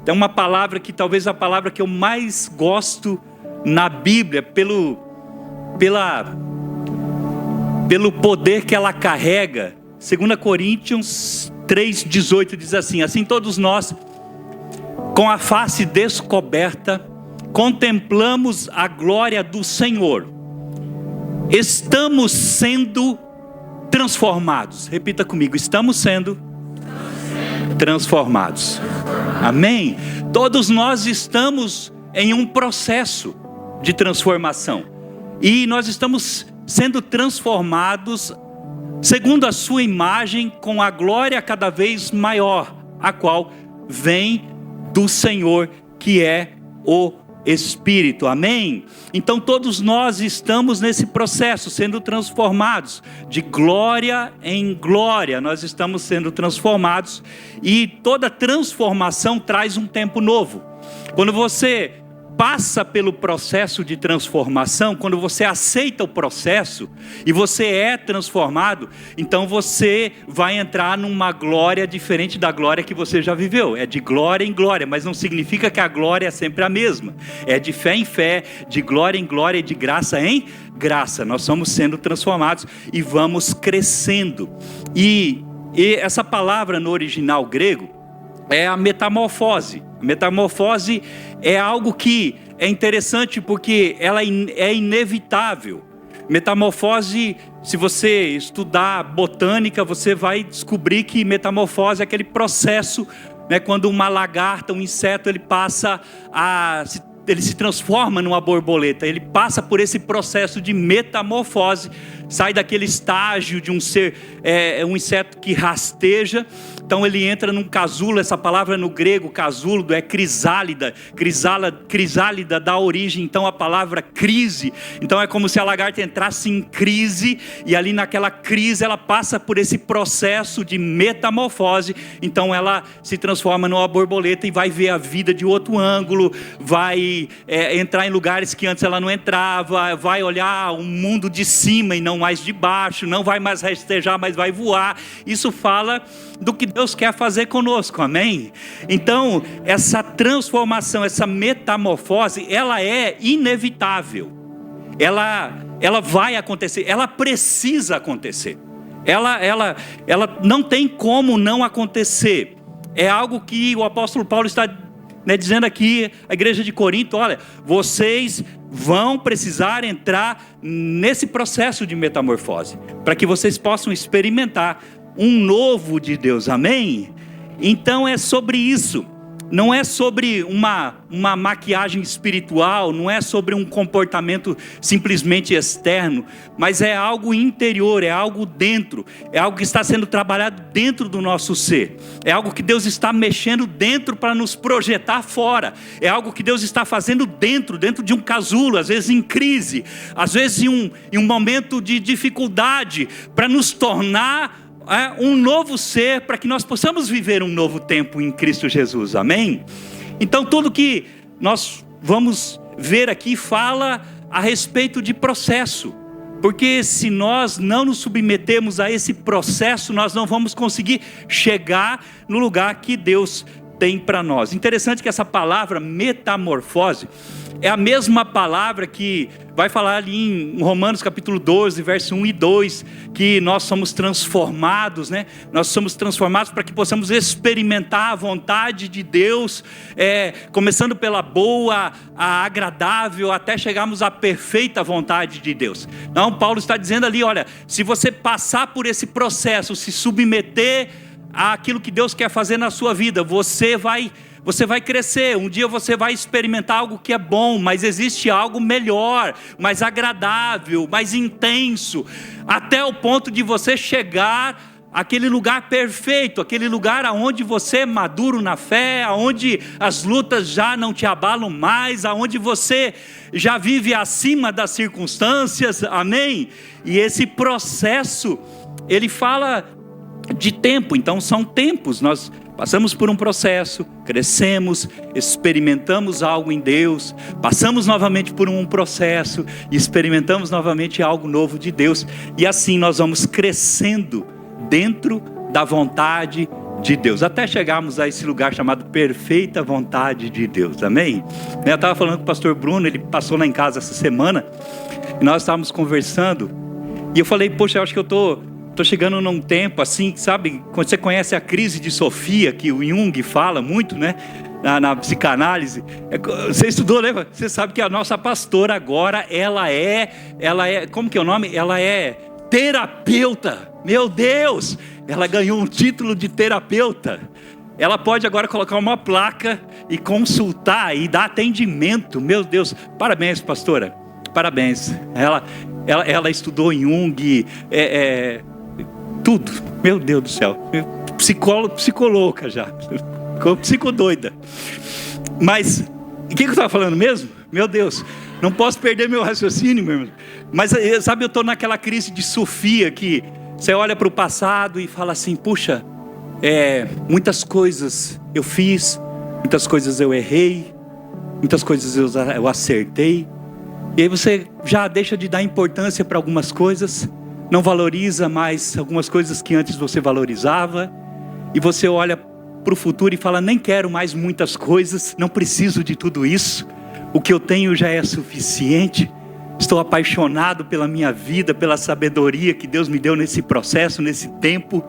é uma palavra que talvez a palavra que eu mais gosto na Bíblia, pelo poder que ela carrega. 2 Coríntios 3,18 diz assim: assim todos nós, com a face descoberta, contemplamos a glória do Senhor, estamos sendo transformados. Repita comigo: estamos sendo transformados. Amém? Todos nós estamos em um processo de transformação, e nós estamos sendo transformados segundo a sua imagem, com a glória cada vez maior, a qual vem do Senhor, que é o Espírito. Amém? Então todos nós estamos nesse processo, sendo transformados de glória em glória. Nós estamos sendo transformados, e toda transformação traz um tempo novo. Quando você passa pelo processo de transformação, quando você aceita o processo e você é transformado, então você vai entrar numa glória diferente da glória que você já viveu. É de glória em glória, mas não significa que a glória é sempre a mesma. É de fé em fé, de glória em glória e de graça em graça. Nós somos sendo transformados e vamos crescendo. E essa palavra no original grego é a metamorfose. A metamorfose é algo que é interessante porque ela é inevitável. Metamorfose, se você estudar botânica, você vai descobrir que metamorfose é aquele processo, né, quando uma lagarta, um inseto, ele se transforma numa borboleta. Ele passa por esse processo de metamorfose, sai daquele estágio de um ser, um inseto que rasteja. Então ele entra num casulo. Essa palavra no grego, casulo, é crisálida. Crisálida dá origem então à palavra crise. Então é como se a lagarta entrasse em crise, e ali naquela crise ela passa por esse processo de metamorfose. Então ela se transforma numa borboleta e vai ver a vida de outro ângulo, vai entrar em lugares que antes ela não entrava, vai olhar o mundo de cima e não mais de baixo, não vai mais rastejar, mas vai voar. Isso fala do que Deus quer fazer conosco, amém? Então, essa transformação, essa metamorfose, ela é inevitável. Ela vai acontecer, ela precisa acontecer. Ela não tem como não acontecer. É algo que o apóstolo Paulo está dizendo aqui à igreja de Corinto: olha, vocês vão precisar entrar nesse processo de metamorfose, para que vocês possam experimentar um novo de Deus, amém? Então é sobre isso. Não é sobre uma maquiagem espiritual, não é sobre um comportamento simplesmente externo, mas é algo interior, é algo dentro, é algo que está sendo trabalhado dentro do nosso ser, é algo que Deus está mexendo dentro para nos projetar fora, é algo que Deus está fazendo dentro de um casulo, às vezes em crise, às vezes em um momento de dificuldade, para nos tornar um novo ser, para que nós possamos viver um novo tempo em Cristo Jesus, amém? Então tudo que nós vamos ver aqui fala a respeito de processo, porque se nós não nos submetemos a esse processo, nós não vamos conseguir chegar no lugar que Deus tem para nós. Interessante que essa palavra metamorfose é a mesma palavra que vai falar ali em Romanos capítulo 12, verso 1 e 2, que nós somos transformados, né? Nós somos transformados para que possamos experimentar a vontade de Deus, começando pela boa, a agradável, até chegarmos à perfeita vontade de Deus. Então Paulo está dizendo ali: olha, se você passar por esse processo, se submeter àquilo que Deus quer fazer na sua vida, você vai crescer. Um dia você vai experimentar algo que é bom, mas existe algo melhor, mais agradável, mais intenso, até o ponto de você chegar àquele lugar perfeito, aquele lugar onde você é maduro na fé, onde as lutas já não te abalam mais, onde você já vive acima das circunstâncias, amém? E esse processo, ele fala de tempo. Então são tempos, nós passamos por um processo, crescemos, experimentamos algo em Deus, passamos novamente por um processo e experimentamos novamente algo novo de Deus, e assim nós vamos crescendo dentro da vontade de Deus, até chegarmos a esse lugar chamado perfeita vontade de Deus, amém? Eu estava falando com o pastor Bruno, ele passou lá em casa essa semana, e nós estávamos conversando, e eu falei, poxa, eu acho que eu tô chegando num tempo assim, sabe, quando você conhece a crise de Sofia, que o Jung fala muito, né, na psicanálise, você estudou, lembra? Você sabe que a nossa pastora agora, ela é, como que é o nome? Ela é terapeuta, meu Deus, ela ganhou um título de terapeuta, ela pode agora colocar uma placa e consultar e dar atendimento, meu Deus, parabéns pastora, parabéns, ela estudou em Jung, tudo, meu Deus do céu, psicóloga já, ficou psicodoida. Mas, o que eu estava falando mesmo? Meu Deus, não posso perder meu raciocínio, meu irmão. Mas, sabe, eu estou naquela crise de Sofia, que você olha para o passado e fala assim, puxa, muitas coisas eu fiz, muitas coisas eu errei, muitas coisas eu acertei, e aí você já deixa de dar importância para algumas coisas, não valoriza mais algumas coisas que antes você valorizava, e você olha para o futuro e fala, nem quero mais muitas coisas, não preciso de tudo isso, o que eu tenho já é suficiente, estou apaixonado pela minha vida, pela sabedoria que Deus me deu nesse processo, nesse tempo,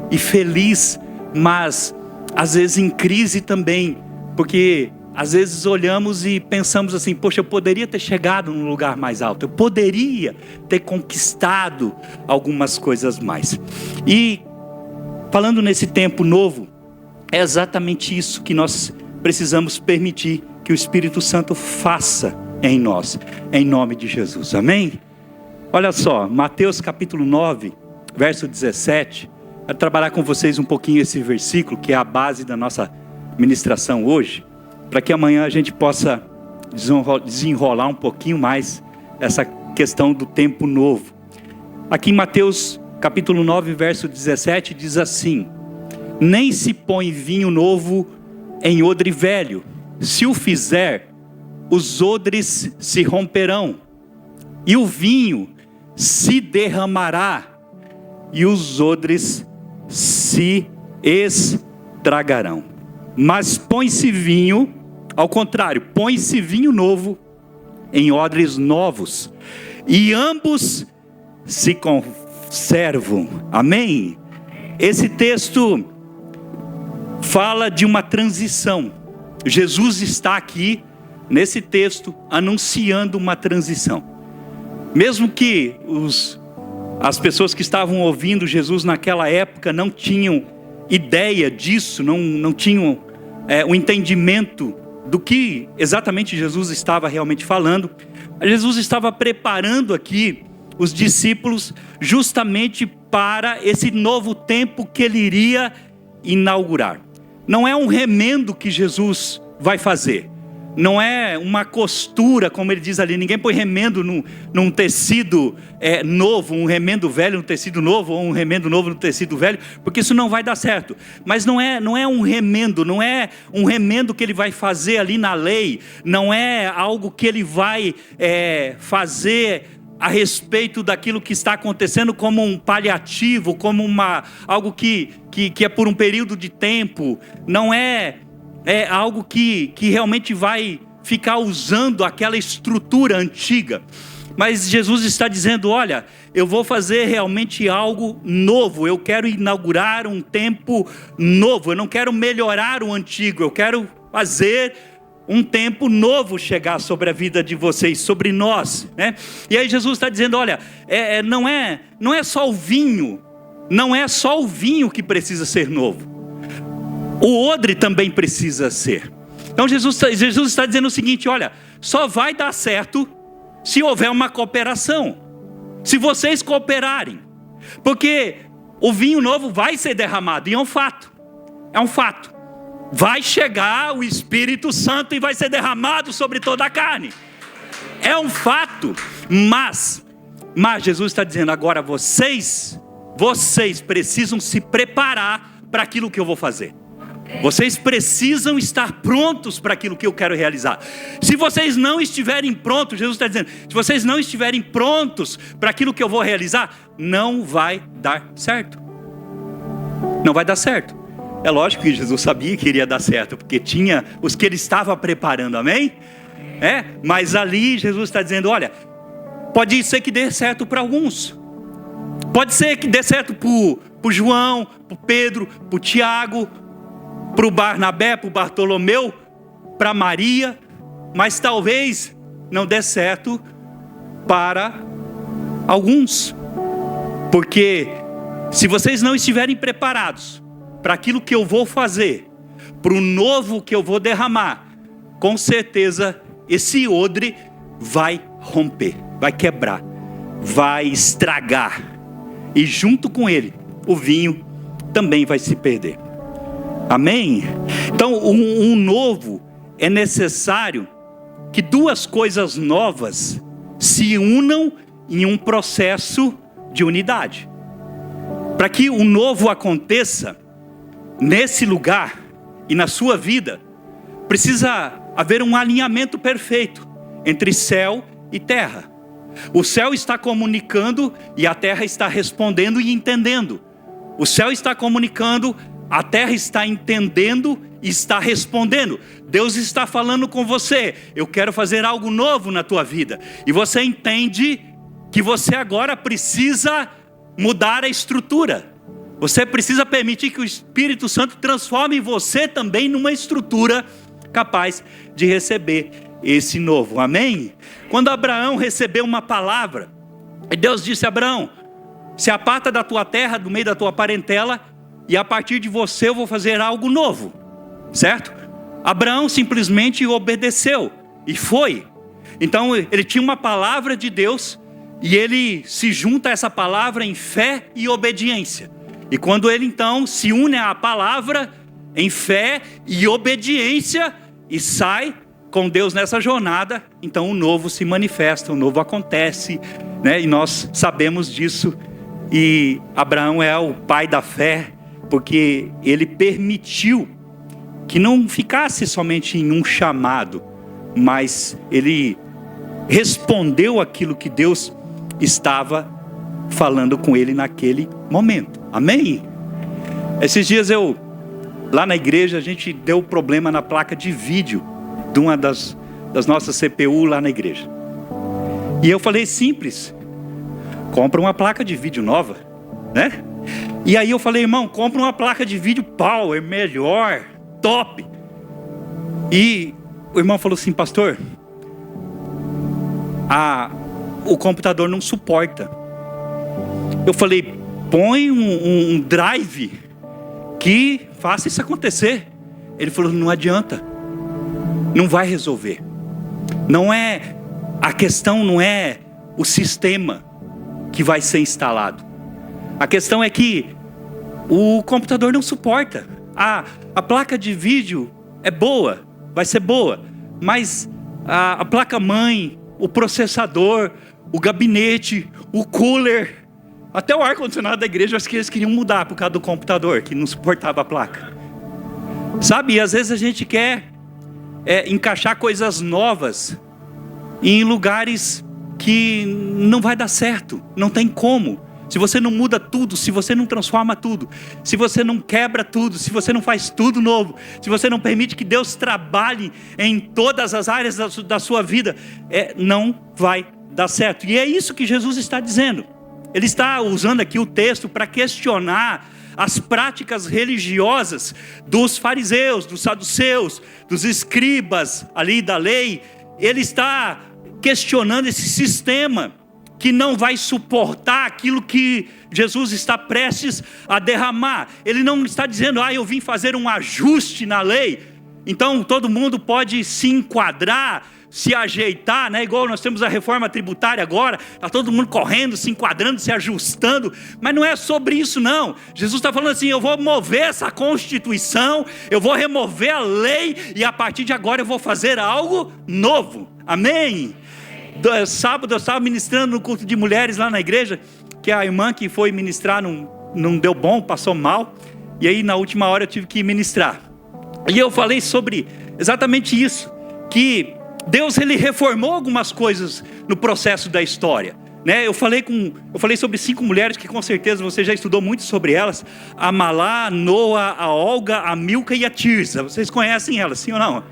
e feliz, mas às vezes em crise também, porque às vezes olhamos e pensamos assim, poxa, eu poderia ter chegado num lugar mais alto, eu poderia ter conquistado algumas coisas mais. E falando nesse tempo novo, é exatamente isso que nós precisamos permitir que o Espírito Santo faça em nós, em nome de Jesus, amém? Olha só, Mateus capítulo 9, verso 17, quero trabalhar com vocês um pouquinho esse versículo, que é a base da nossa ministração hoje, para que amanhã a gente possa desenrolar um pouquinho mais essa questão do tempo novo. Aqui em Mateus capítulo 9, verso 17, diz assim, nem se põe vinho novo em odre velho, se o fizer, os odres se romperão, e o vinho se derramará, e os odres se estragarão. Mas põe-se vinho, ao contrário, põe-se vinho novo em odres novos, e ambos se conservam. Amém? Esse texto fala de uma transição. Jesus está aqui, nesse texto, anunciando uma transição. Mesmo que as pessoas que estavam ouvindo Jesus naquela época não tinham ideia disso, não tinham o entendimento do que exatamente Jesus estava realmente falando, Jesus estava preparando aqui os discípulos justamente para esse novo tempo que ele iria inaugurar. Não é um remendo que Jesus vai fazer, não é uma costura, como ele diz ali, ninguém põe remendo num tecido novo, um remendo velho no tecido novo, ou um remendo novo no tecido velho, porque isso não vai dar certo. Mas não é um remendo, não é um remendo que ele vai fazer ali na lei, não é algo que ele vai fazer a respeito daquilo que está acontecendo como um paliativo, como algo que é por um período de tempo, não é algo que realmente vai ficar usando aquela estrutura antiga. Mas Jesus está dizendo, olha, eu vou fazer realmente algo novo, eu quero inaugurar um tempo novo, eu não quero melhorar o antigo, eu quero fazer um tempo novo chegar sobre a vida de vocês, sobre nós, né? E aí Jesus está dizendo, olha, não é só o vinho, não é só o vinho que precisa ser novo, o odre também precisa ser. Então Jesus está dizendo o seguinte, olha, só vai dar certo se houver uma cooperação, se vocês cooperarem, porque o vinho novo vai ser derramado, e é um fato, vai chegar o Espírito Santo e vai ser derramado sobre toda a carne, é um fato, mas Jesus está dizendo, agora vocês precisam se preparar para aquilo que eu vou fazer. Vocês precisam estar prontos para aquilo que eu quero realizar. Se vocês não estiverem prontos, Jesus está dizendo, se vocês não estiverem prontos para aquilo que eu vou realizar, não vai dar certo. Não vai dar certo. É lógico que Jesus sabia que iria dar certo, porque tinha os que ele estava preparando, amém? Mas ali Jesus está dizendo, olha, pode ser que dê certo para alguns. Pode ser que dê certo para o João, para o Pedro, para o Tiago, para o Barnabé, para o Bartolomeu, para Maria, mas talvez não dê certo para alguns. Porque se vocês não estiverem preparados para aquilo que eu vou fazer, para o novo que eu vou derramar, com certeza esse odre vai romper, vai quebrar, vai estragar. E junto com ele, o vinho também vai se perder. Amém? Então, um novo é necessário que duas coisas novas se unam em um processo de unidade. Para que o novo aconteça nesse lugar e na sua vida, precisa haver um alinhamento perfeito entre céu e terra. O céu está comunicando e a terra está respondendo e entendendo. O céu está comunicando, a terra está entendendo e está respondendo. Deus está falando com você, eu quero fazer algo novo na tua vida. E você entende que você agora precisa mudar a estrutura. Você precisa permitir que o Espírito Santo transforme você também numa estrutura capaz de receber esse novo, amém? Quando Abraão recebeu uma palavra, Deus disse a Abraão, se aparta da tua terra, do meio da tua parentela, e a partir de você eu vou fazer algo novo, certo? Abraão simplesmente obedeceu, e foi. Então ele tinha uma palavra de Deus, e ele se junta a essa palavra em fé e obediência. E quando ele então se une à palavra em fé e obediência, e sai com Deus nessa jornada, então o novo se manifesta, o novo acontece, né? E nós sabemos disso. E Abraão é o pai da fé, porque ele permitiu que não ficasse somente em um chamado, mas ele respondeu aquilo que Deus estava falando com ele naquele momento, amém? Esses dias lá na igreja, a gente deu problema na placa de vídeo de uma das nossas CPU lá na igreja. E eu falei, simples, compra uma placa de vídeo nova, né? E aí eu falei, irmão, compra uma placa de vídeo power, melhor, top. E o irmão falou assim, pastor, o computador não suporta. Eu falei, põe um drive que faça isso acontecer. Ele falou, não adianta, não vai resolver. A questão não é o sistema que vai ser instalado. A questão é que o computador não suporta. A placa de vídeo é boa, vai ser boa, mas a placa-mãe, o processador, o gabinete, o cooler, até o ar-condicionado da igreja, acho que eles queriam mudar por causa do computador, que não suportava a placa. Sabe, e às vezes a gente quer encaixar coisas novas em lugares que não vai dar certo, não tem como. Se você não muda tudo, se você não transforma tudo, se você não quebra tudo, se você não faz tudo novo, se você não permite que Deus trabalhe em todas as áreas da sua vida, não vai dar certo. E é isso que Jesus está dizendo. Ele está usando aqui o texto para questionar as práticas religiosas dos fariseus, dos saduceus, dos escribas ali da lei. Ele está questionando esse sistema que não vai suportar aquilo que Jesus está prestes a derramar. Ele não está dizendo, eu vim fazer um ajuste na lei, então todo mundo pode se enquadrar, se ajeitar, né? Igual nós temos a reforma tributária agora, está todo mundo correndo, se enquadrando, se ajustando, mas não é sobre isso não. Jesus está falando assim, eu vou mover essa Constituição, eu vou remover a lei, e a partir de agora eu vou fazer algo novo, amém? Sábado eu estava ministrando no culto de mulheres lá na igreja, que a irmã que foi ministrar não deu bom, passou mal, e aí na última hora eu tive que ministrar. E eu falei sobre exatamente isso, que Deus ele reformou algumas coisas no processo da história. né? Eu falei sobre 5 mulheres que com certeza você já estudou muito sobre elas: a Malá, a Noa, a Olga, a Milca e a Tirza. Vocês conhecem elas, sim ou não?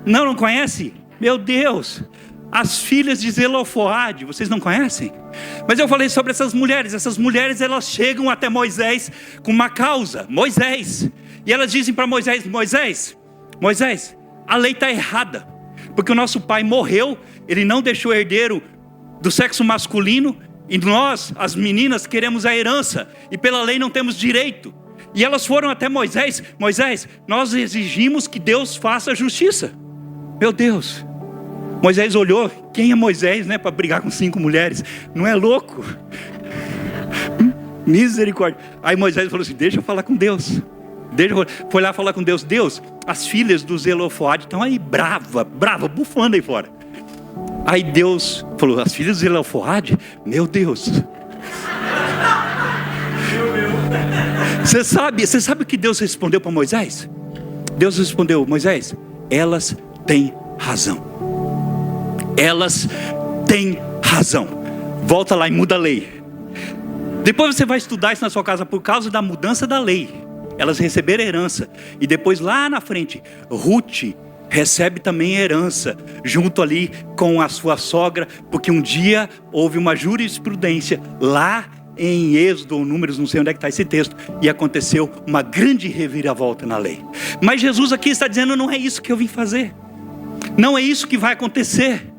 Não conhece? Meu Deus! As filhas de Zelofehade, vocês não conhecem? Mas eu falei sobre essas mulheres elas chegam até Moisés com uma causa, Moisés, e elas dizem para Moisés: Moisés, a lei está errada, porque o nosso pai morreu, ele não deixou herdeiro do sexo masculino, e nós, as meninas, queremos a herança, e pela lei não temos direito. E elas foram até Moisés: nós exigimos que Deus faça justiça. Meu Deus! Moisés olhou: quem é Moisés, né, para brigar com 5 mulheres? Não é louco? Misericórdia. Aí Moisés falou assim: deixa eu falar com Deus. Foi lá falar com Deus: Deus, as filhas do Zelofehade estão aí brava, bufando aí fora. Aí Deus falou: as filhas do Zelofehade? Meu Deus. Você sabe o que Deus respondeu para Moisés? Deus respondeu: Moisés, elas têm razão. Elas têm razão. Volta lá e muda a lei. Depois você vai estudar isso na sua casa. Por causa da mudança da lei, elas receberam herança. E depois lá na frente, Ruth recebe também herança, junto ali com a sua sogra, porque um dia houve uma jurisprudência lá em Êxodo ou Números, não sei onde é que está esse texto, e aconteceu uma grande reviravolta na lei. Mas Jesus aqui está dizendo: não é isso que eu vim fazer, não é isso que vai acontecer.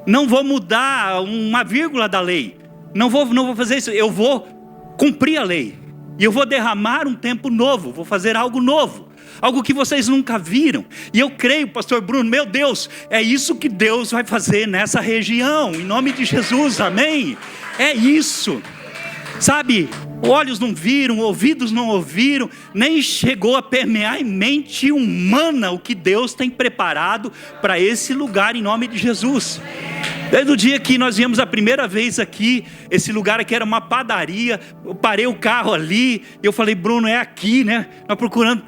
Não vou mudar uma vírgula da lei, não vou fazer isso. Eu vou cumprir a lei, e eu vou derramar um tempo novo, vou fazer algo novo, algo que vocês nunca viram. E eu creio, pastor Bruno, meu Deus, é isso que Deus vai fazer nessa região, em nome de Jesus, amém? É isso, sabe? Olhos não viram, ouvidos não ouviram, nem chegou a permear em mente humana o que Deus tem preparado para esse lugar, em nome de Jesus. Desde o dia que nós viemos a primeira vez aqui, esse lugar aqui era uma padaria, eu parei o carro ali, e eu falei: Bruno, é aqui, né? Nós procurando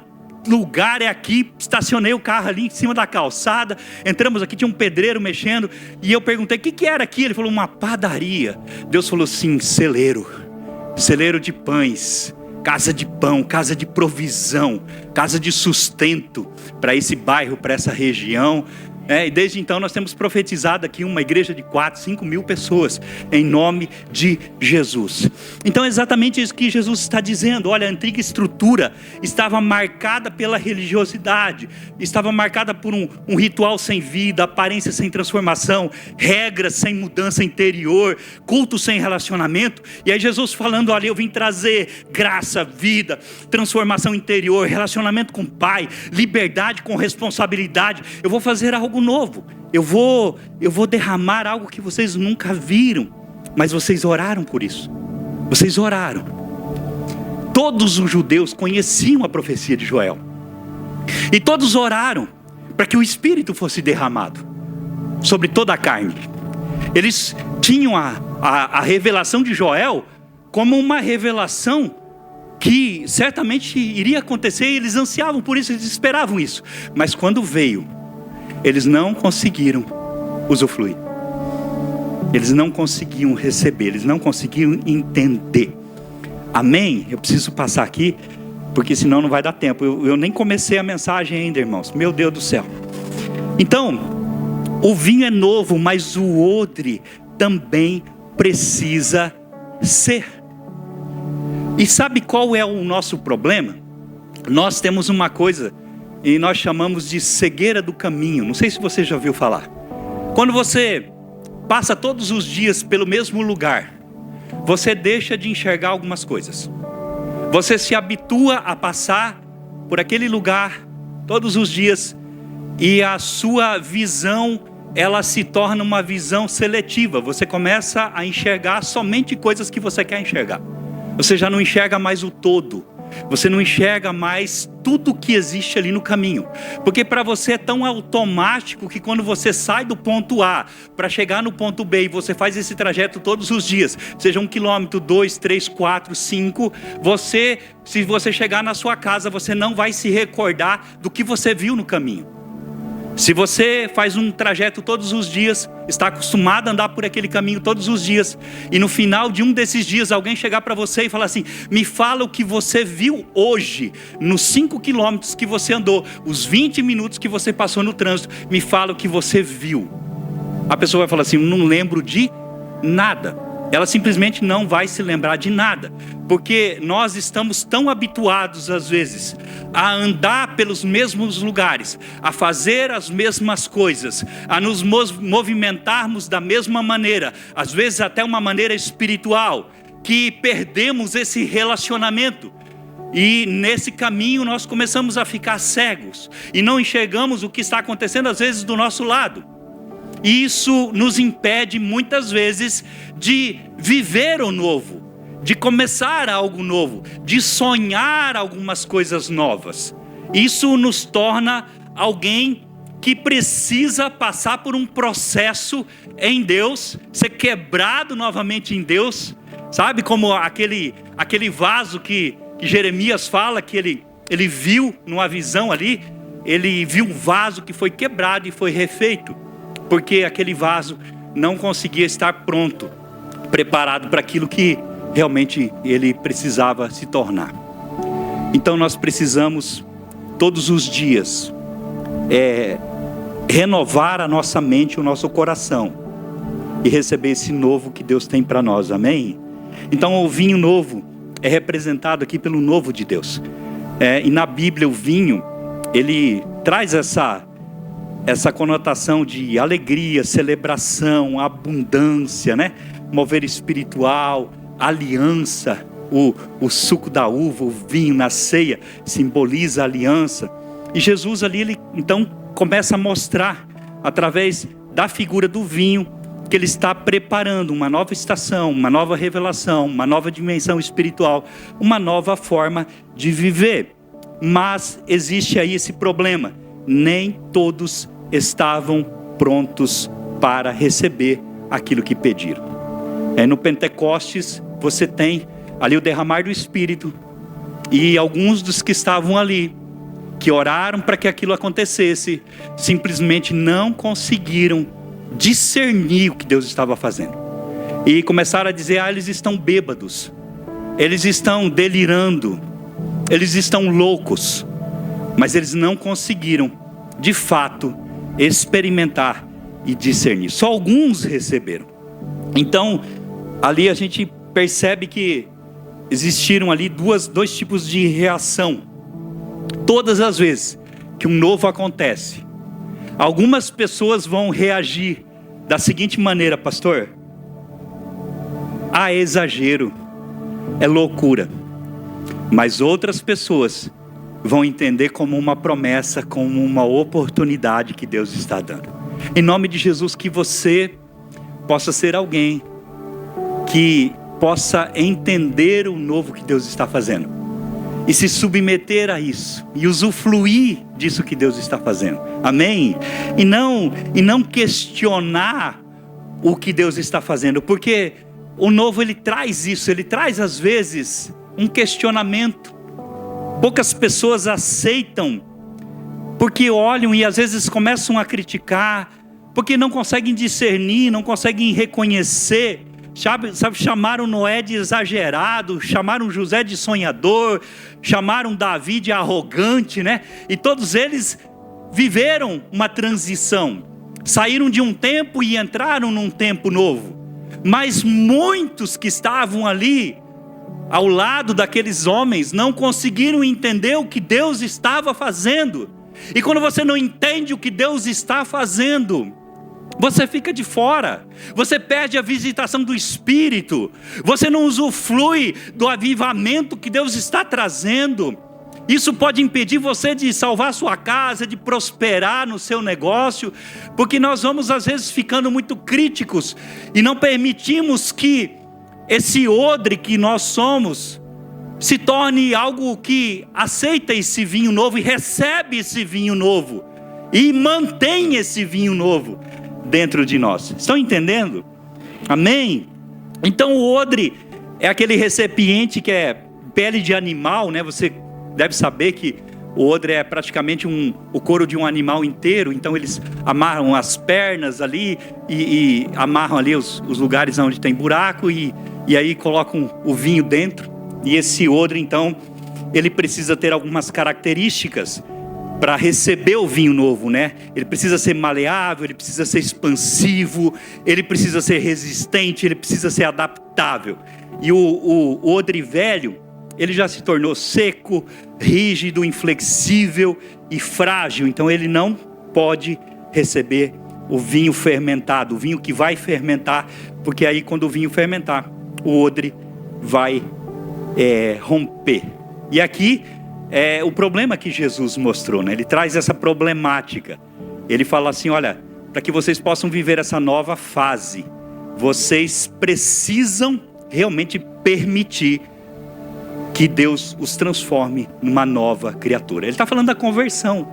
lugar, é aqui. Estacionei o carro ali em cima da calçada, entramos aqui, tinha um pedreiro mexendo, e eu perguntei: o que era aqui? Ele falou: uma padaria. Deus falou assim: celeiro de pães, casa de pão, casa de provisão, casa de sustento para esse bairro, para essa região. E desde então nós temos profetizado aqui uma igreja de 4, 5 mil pessoas, em nome de Jesus. Então é exatamente isso que Jesus está dizendo. Olha, a antiga estrutura estava marcada pela religiosidade, estava marcada por um ritual sem vida, aparência sem transformação, regras sem mudança interior, culto sem relacionamento. E aí Jesus falando: olha, eu vim trazer graça, vida, transformação interior, relacionamento com o Pai, liberdade com responsabilidade. Eu vou fazer algo novo, eu vou derramar algo que vocês nunca viram. Mas vocês oraram por isso, vocês oraram. Todos os judeus conheciam a profecia de Joel, e todos oraram para que o Espírito fosse derramado sobre toda a carne. Eles tinham a revelação de Joel como uma revelação que certamente iria acontecer, e eles ansiavam por isso, eles esperavam isso. Mas quando veio, eles não conseguiram usufruir, eles não conseguiam receber, eles não conseguiam entender. Amém? Eu preciso passar aqui, porque senão não vai dar tempo. Eu nem comecei a mensagem ainda, irmãos. Meu Deus do céu. Então, o vinho é novo, mas o odre também precisa ser. E sabe qual é o nosso problema? Nós temos uma coisa, e nós chamamos de cegueira do caminho. Não sei se você já ouviu falar. Quando você passa todos os dias pelo mesmo lugar, você deixa de enxergar algumas coisas. Você se habitua a passar por aquele lugar todos os dias, e a sua visão, ela se torna uma visão seletiva. Você começa a enxergar somente coisas que você quer enxergar. Você já não enxerga mais o todo. Você não enxerga mais tudo que existe ali no caminho, porque para você é tão automático que quando você sai do ponto A para chegar no ponto B, e você faz esse trajeto todos os dias, seja 1 quilômetro, 2, 3, 4, 5, se você chegar na sua casa, você não vai se recordar do que você viu no caminho. Se você faz um trajeto todos os dias, está acostumado a andar por aquele caminho todos os dias, e no final de um desses dias alguém chegar para você e falar assim: me fala o que você viu hoje, nos 5 quilômetros que você andou, os 20 minutos que você passou no trânsito, me fala o que você viu. A pessoa vai falar assim: não lembro de nada. Ela simplesmente não vai se lembrar de nada, porque nós estamos tão habituados às vezes a andar pelos mesmos lugares, a fazer as mesmas coisas, a nos movimentarmos da mesma maneira, às vezes até uma maneira espiritual, que perdemos esse relacionamento. E nesse caminho nós começamos a ficar cegos e não enxergamos o que está acontecendo às vezes do nosso lado. E isso nos impede muitas vezes de viver o novo, de começar algo novo, de sonhar algumas coisas novas. Isso nos torna alguém que precisa passar por um processo em Deus, ser quebrado novamente em Deus. Sabe como aquele vaso que Jeremias fala que ele viu numa visão ali? Ele viu um vaso que foi quebrado e foi refeito, porque aquele vaso não conseguia estar pronto, preparado para aquilo que realmente ele precisava se tornar. Então nós precisamos todos os dias renovar a nossa mente, o nosso coração, e receber esse novo que Deus tem para nós, amém? Então o vinho novo é representado aqui pelo novo de Deus, e na Bíblia o vinho, ele traz essa conotação de alegria, celebração, abundância, né? Mover espiritual, aliança. O suco da uva, o vinho na ceia simboliza a aliança. E Jesus ali, ele então começa a mostrar, através da figura do vinho, que ele está preparando uma nova estação, uma nova revelação, uma nova dimensão espiritual, uma nova forma de viver. Mas existe aí esse problema: nem todos estavam prontos para receber aquilo que pediram. No Pentecostes você tem ali o derramar do Espírito, e alguns dos que estavam ali, que oraram para que aquilo acontecesse, simplesmente não conseguiram discernir o que Deus estava fazendo, e começaram a dizer: eles estão bêbados, eles estão delirando, eles estão loucos. Mas eles não conseguiram de fato experimentar e discernir. Só alguns receberam. Então ali a gente percebe que existiram ali dois tipos de reação. Todas as vezes que um novo acontece, algumas pessoas vão reagir da seguinte maneira: pastor, é exagero, é loucura. Mas outras pessoas vão entender como uma promessa, como uma oportunidade que Deus está dando. Em nome de Jesus, que você possa ser alguém que possa entender o novo que Deus está fazendo, e se submeter a isso, e usufruir disso que Deus está fazendo, amém? E não questionar o que Deus está fazendo, porque o novo ele traz isso, ele traz às vezes um questionamento. Poucas pessoas aceitam, porque olham e às vezes começam a criticar, porque não conseguem discernir, não conseguem reconhecer. Sabe, chamaram Noé de exagerado, chamaram José de sonhador, chamaram Davi de arrogante, né? E todos eles viveram uma transição, saíram de um tempo e entraram num tempo novo. Mas muitos que estavam ali ao lado daqueles homens não conseguiram entender o que Deus estava fazendo. E quando você não entende o que Deus está fazendo, você fica de fora, você perde a visitação do Espírito, você não usufrui do avivamento que Deus está trazendo. Isso pode impedir você de salvar sua casa, de prosperar no seu negócio, porque nós vamos às vezes ficando muito críticos e não permitimos que esse odre que nós somos se torne algo que aceita esse vinho novo e recebe esse vinho novo e mantém esse vinho novo dentro de nós. Estão entendendo? Amém? Então o odre é aquele recipiente que é pele de animal, né? Você deve saber que O odre é praticamente o couro de um animal inteiro, então eles amarram as pernas ali e amarram ali os lugares onde tem buraco e aí colocam o vinho dentro. E esse odre, então, ele precisa ter algumas características para receber o vinho novo, né? Ele precisa ser maleável, ele precisa ser expansivo, ele precisa ser resistente, ele precisa ser adaptável. E o odre velho, ele já se tornou seco, rígido, inflexível e frágil. Então ele não pode receber o vinho fermentado, o vinho que vai fermentar, porque aí quando o vinho fermentar, o odre vai romper. E aqui é o problema que Jesus mostrou, né? Ele traz essa problemática. Ele fala assim, olha, para que vocês possam viver essa nova fase, vocês precisam realmente permitir que Deus os transforme numa nova criatura. Ele está falando da conversão.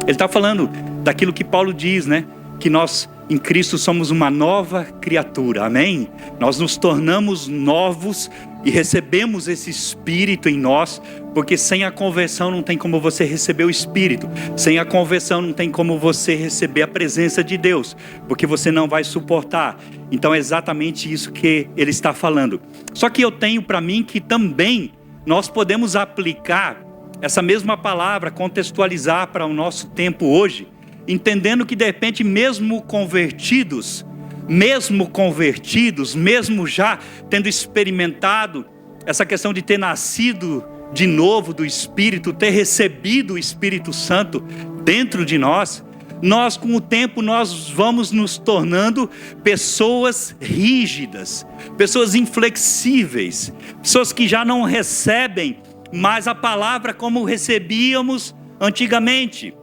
Ele está falando daquilo que Paulo diz, né? Que nós em Cristo somos uma nova criatura, amém? Nós nos tornamos novos e recebemos esse Espírito em nós, porque sem a conversão não tem como você receber o Espírito. Sem a conversão não tem como você receber a presença de Deus, porque você não vai suportar. Então é exatamente isso que ele está falando. Só que eu tenho para mim que também nós podemos aplicar essa mesma palavra, contextualizar para o nosso tempo hoje, entendendo que de repente mesmo convertidos, mesmo já tendo experimentado essa questão de ter nascido de novo do Espírito, ter recebido o Espírito Santo dentro de nós com o tempo nós vamos nos tornando pessoas rígidas, pessoas inflexíveis, pessoas que já não recebem mais a palavra como recebíamos antigamente.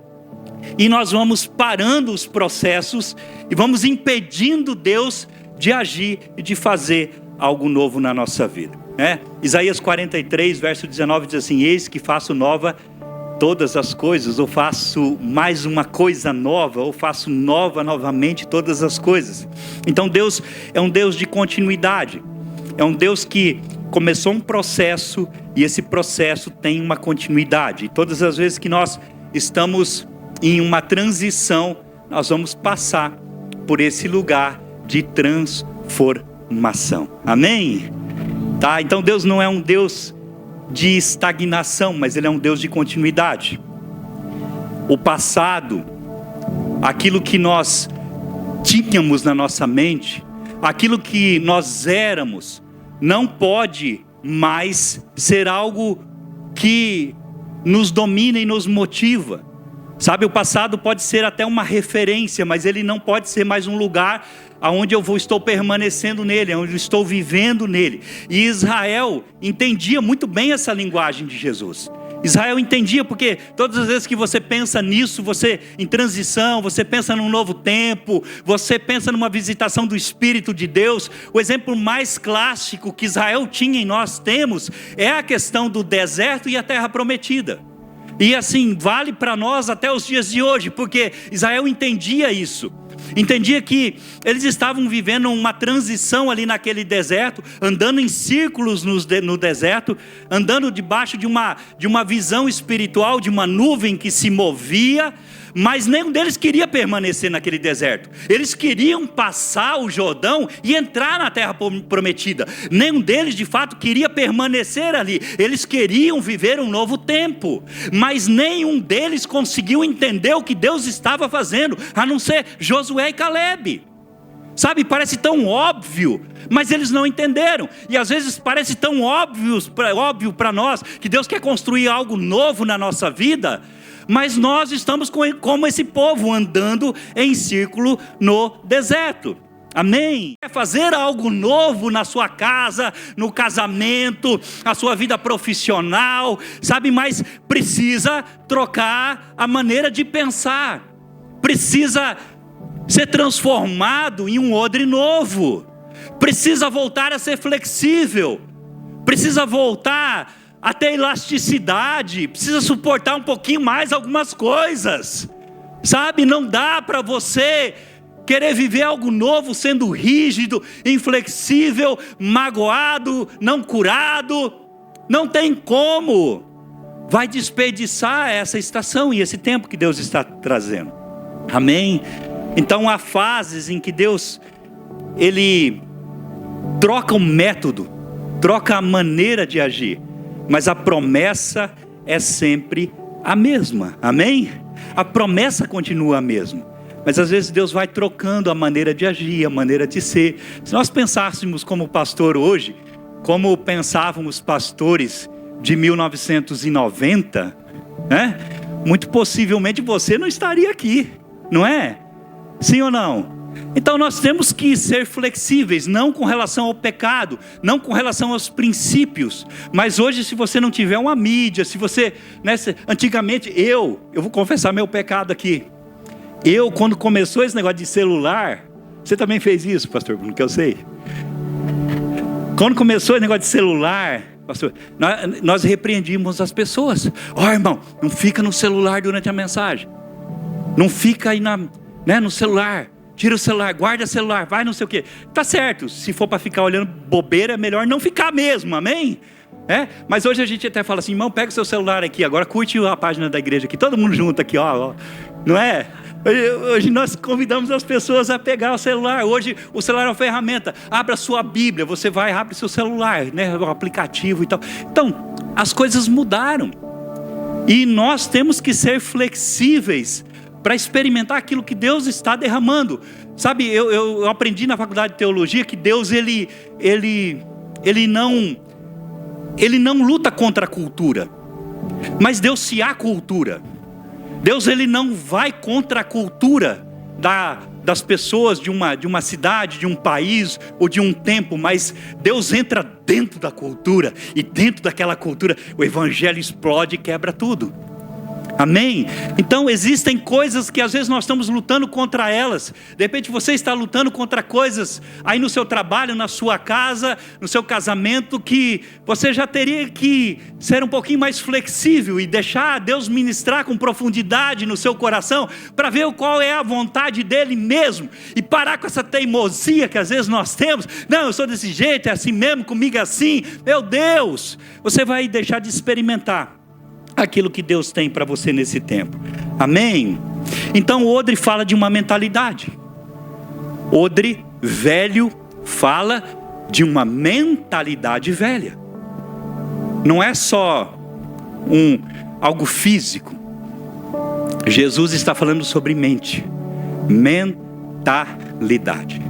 E nós vamos parando os processos e vamos impedindo Deus de agir e de fazer algo novo na nossa vida, né? Isaías 43, verso 19 diz assim: eis que faço nova todas as coisas, ou faço mais uma coisa nova, ou faço nova novamente todas as coisas. Então Deus é um Deus de continuidade, é um Deus que começou um processo e esse processo tem uma continuidade. E todas as vezes que nós estamos em uma transição, nós vamos passar por esse lugar de transformação. Amém? Tá? Então Deus não é um Deus de estagnação, mas Ele é um Deus de continuidade. O passado, aquilo que nós tínhamos na nossa mente, aquilo que nós éramos, não pode mais ser algo que nos domina e nos motiva. Sabe, o passado pode ser até uma referência, mas ele não pode ser mais um lugar onde estou permanecendo nele, onde eu estou vivendo nele. E Israel entendia muito bem essa linguagem de Jesus. Israel entendia, porque todas as vezes que você pensa nisso, você em transição, você pensa num novo tempo, você pensa numa visitação do Espírito de Deus. O exemplo mais clássico que Israel tinha e nós temos é a questão do deserto e a terra prometida. E assim, vale para nós até os dias de hoje, porque Israel entendia isso. Entendia que eles estavam vivendo uma transição ali naquele deserto, andando em círculos no deserto, andando debaixo de uma visão espiritual, de uma nuvem que se movia, mas nenhum deles queria permanecer naquele deserto. Eles queriam passar o Jordão e entrar na terra prometida. Nenhum deles de fato queria permanecer ali. Eles queriam viver um novo tempo, mas nenhum deles conseguiu entender o que Deus estava fazendo, a não ser Josué e Calebe. Sabe, parece tão óbvio, mas eles não entenderam. E às vezes parece tão óbvio para nós que Deus quer construir algo novo na nossa vida, mas nós estamos como esse povo, andando em círculo no deserto. Amém? Quer fazer algo novo na sua casa, no casamento, na sua vida profissional, sabe, mas precisa trocar a maneira de pensar, precisa ser transformado em um odre novo, precisa voltar a ser flexível, precisa voltar a ter elasticidade, precisa suportar um pouquinho mais algumas coisas, sabe? Não dá para você querer viver algo novo sendo rígido, inflexível, magoado, não curado. Não tem como. vai desperdiçar essa estação e esse tempo que Deus está trazendo. Amém? Então há fases em que Deus, Ele troca o método, troca a maneira de agir, mas a promessa é sempre a mesma. Amém? A promessa continua a mesma, mas às vezes Deus vai trocando a maneira de agir, a maneira de ser. Se nós pensássemos como pastor hoje, como pensavam os pastores de 1990, né? Muito possivelmente você não estaria aqui, não é? Sim ou não? Então nós temos que ser flexíveis, não com relação ao pecado, não com relação aos princípios, mas hoje, se você não tiver uma mídia, se você, né, antigamente, eu vou confessar meu pecado aqui. Quando começou esse negócio de celular, você também fez isso, pastor Bruno, que eu sei. Quando começou esse negócio de celular, pastor, nós repreendimos as pessoas. Irmão, não fica no celular durante a mensagem. Não fica aí no celular. Tira o celular, guarda o celular, vai não sei o quê. Tá certo, se for para ficar olhando bobeira, é melhor não ficar mesmo, amém? Mas hoje a gente até fala assim, irmão, pega o seu celular aqui, agora curte a página da igreja aqui, todo mundo junto aqui, ó. Não é? Hoje nós convidamos as pessoas a pegar o celular. Hoje o celular é uma ferramenta. Abra a sua Bíblia, você vai, abre seu celular, né, o aplicativo e tal. Então, as coisas mudaram. E nós temos que ser flexíveis para experimentar aquilo que Deus está derramando. Sabe, eu aprendi na faculdade de teologia que Deus, ele não luta contra a cultura, mas Deus se há cultura. Deus, ele não vai contra a cultura das pessoas de uma cidade, de um país ou de um tempo, mas Deus entra dentro da cultura, e dentro daquela cultura o evangelho explode e quebra tudo. Amém? Então existem coisas que às vezes nós estamos lutando contra elas. De repente você está lutando contra coisas aí no seu trabalho, na sua casa, no seu casamento, que você já teria que ser um pouquinho mais flexível e deixar Deus ministrar com profundidade no seu coração, para ver qual é a vontade dele mesmo, e parar com essa teimosia que às vezes nós temos. Não, eu sou desse jeito, é assim mesmo, comigo é assim. Meu Deus, você vai deixar de experimentar aquilo que Deus tem para você nesse tempo. Amém? Então Odre fala de uma mentalidade. Odre velho fala de uma mentalidade velha. Não é só algo físico. Jesus está falando sobre mente, mentalidade.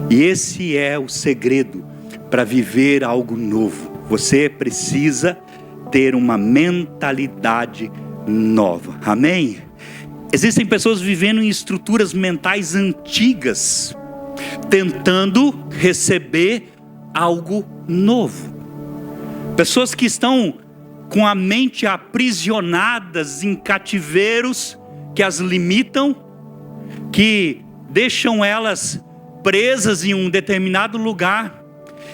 E esse é o segredo para viver algo novo. Você precisa ter uma mentalidade nova. Amém? Existem pessoas vivendo em estruturas mentais antigas, tentando receber algo novo. Pessoas que estão com a mente aprisionadas em cativeiros que as limitam, que deixam elas presas em um determinado lugar,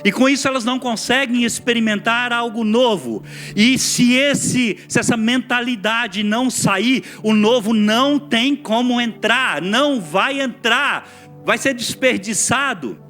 e com isso elas não conseguem experimentar algo novo. E se essa mentalidade não sair, o novo não tem como entrar, não vai entrar, vai ser desperdiçado.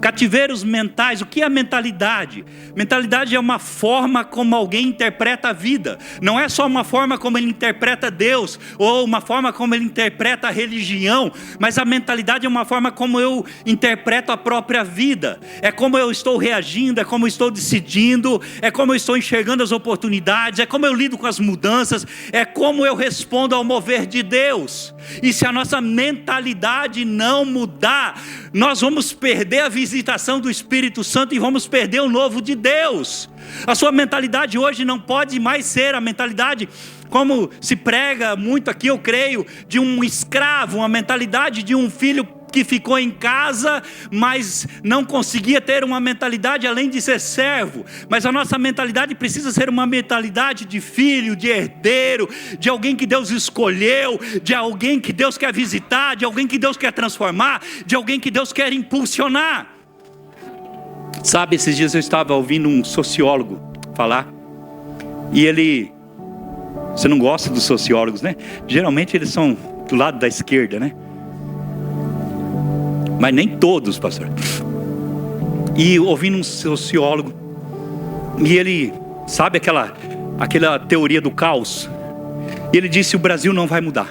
Cativeiros mentais. O que é a mentalidade? Mentalidade é uma forma como alguém interpreta a vida. Não é só uma forma como ele interpreta Deus, ou uma forma como ele interpreta a religião, mas a mentalidade é uma forma como eu interpreto a própria vida. É como eu estou reagindo, é como eu estou decidindo, é como eu estou enxergando as oportunidades, é como eu lido com as mudanças, é como eu respondo ao mover de Deus. E se a nossa mentalidade não mudar, nós vamos perder a visitação do Espírito Santo e vamos perder o novo de Deus. A sua mentalidade hoje não pode mais ser a mentalidade, como se prega muito aqui, eu creio, de um escravo, uma mentalidade de um filho que ficou em casa, mas não conseguia ter uma mentalidade além de ser servo. Mas a nossa mentalidade precisa ser uma mentalidade de filho, de herdeiro, de alguém que Deus escolheu, de alguém que Deus quer visitar, de alguém que Deus quer transformar, de alguém que Deus quer impulsionar. Sabe, esses dias eu estava ouvindo um sociólogo falar, e ele... Você não gosta dos sociólogos, né? Geralmente eles são do lado da esquerda, né? Mas nem todos, pastor. E ouvindo um sociólogo, e ele, sabe aquela teoria do caos. E ele disse: o Brasil não vai mudar.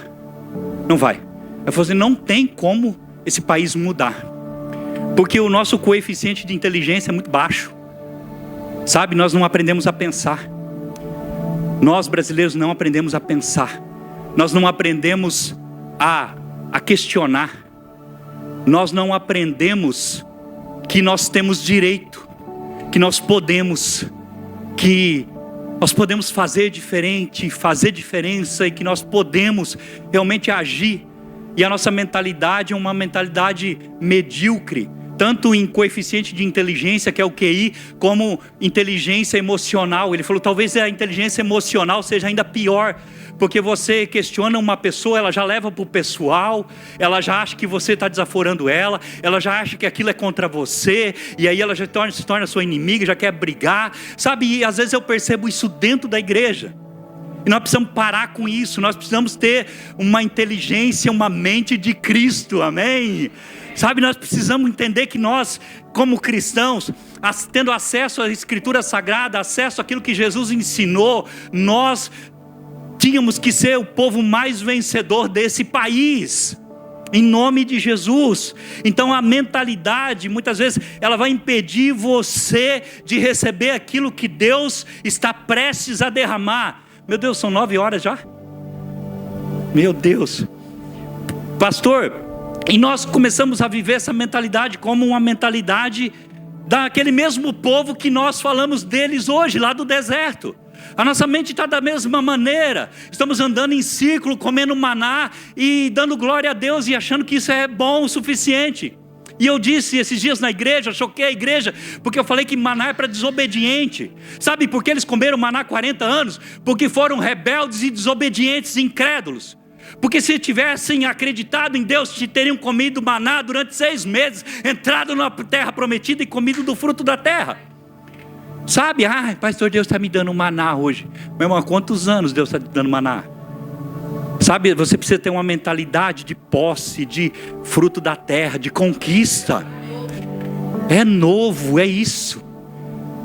Não vai. Ele falou assim: não tem como esse país mudar. Porque o nosso coeficiente de inteligência é muito baixo. Sabe, nós não aprendemos a pensar. Nós brasileiros não aprendemos a pensar. Nós não aprendemos a questionar. Nós não aprendemos que nós temos direito, que nós podemos fazer diferente, fazer diferença, e que nós podemos realmente agir. E a nossa mentalidade é uma mentalidade medíocre, tanto em coeficiente de inteligência, que é o QI, como inteligência emocional. Ele falou: talvez a inteligência emocional seja ainda pior, porque você questiona uma pessoa, ela já leva para o pessoal, ela já acha que você está desaforando ela já acha que aquilo é contra você, e aí ela já se torna sua inimiga, já quer brigar, sabe? E às vezes eu percebo isso dentro da igreja. E nós precisamos parar com isso. Nós precisamos ter uma inteligência, uma mente de Cristo, amém? Sabe, nós precisamos entender que nós, como cristãos, tendo acesso à Escritura Sagrada, acesso àquilo que Jesus ensinou, nós tínhamos que ser o povo mais vencedor desse país, em nome de Jesus. Então a mentalidade, muitas vezes, ela vai impedir você de receber aquilo que Deus está prestes a derramar. Meu Deus, são 9 horas já? Meu Deus. Pastor, e nós começamos a viver essa mentalidade como uma mentalidade daquele mesmo povo que nós falamos deles hoje, lá do deserto. A nossa mente está da mesma maneira. Estamos andando em círculo, comendo maná e dando glória a Deus e achando que isso é bom o suficiente. E eu disse esses dias na igreja, choquei a igreja, porque eu falei que maná é para desobediente. Sabe por que eles comeram maná 40 anos? Porque foram rebeldes e desobedientes, incrédulos. Porque se tivessem acreditado em Deus, teriam comido maná durante 6 meses, entrado na terra prometida e comido do fruto da terra. Sabe, pastor, Deus está me dando maná hoje. Meu irmão, há quantos anos Deus está te dando maná? Sabe, você precisa ter uma mentalidade de posse, de fruto da terra, de conquista. É novo, é isso.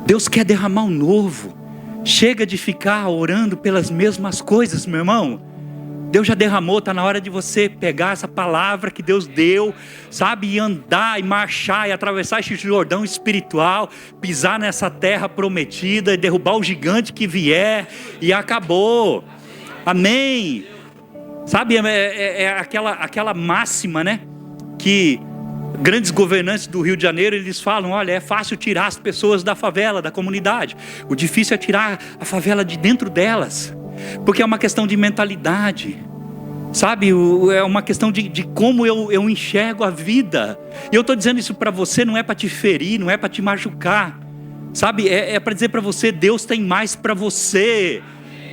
Deus quer derramar o novo. Chega de ficar orando pelas mesmas coisas, meu irmão. Deus já derramou, está na hora de você pegar essa palavra que Deus deu, sabe, e andar, e marchar, e atravessar esse Jordão espiritual, pisar nessa terra prometida, e derrubar o gigante que vier, e acabou. Amém. Sabe, aquela máxima, né, que grandes governantes do Rio de Janeiro, eles falam: olha, é fácil tirar as pessoas da favela, da comunidade. O difícil é tirar a favela de dentro delas, porque é uma questão de mentalidade, sabe, é uma questão de como eu enxergo a vida. E eu estou dizendo isso para você, não é para te ferir, não é para te machucar, sabe, é para dizer para você: Deus tem mais para você.